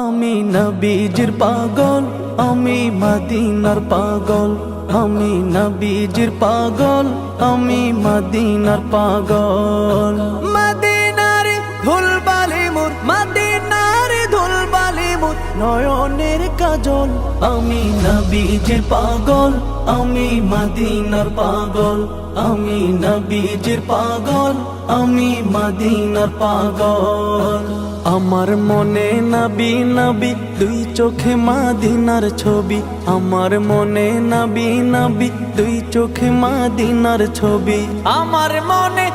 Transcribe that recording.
আমি নবীজির পাগল, আমি মদিনার পাগল। আমি নবীজির পাগল, আমি মদিনার পাগল। মদিনার ধুলবালি মোর, মদিনার ধুলবালি মোর নয়নের কাজল। আমি নবীজির পাগল, আমি মদিনার পাগল। আমি নবীজির পাগল, আমি মদিনার পাগল। আমার মনে নবী নবী, দুই চোখে মদিনার ছবি। আমার মনে নবী নবী, দুই চোখে মদিনার ছবি। আমার মনে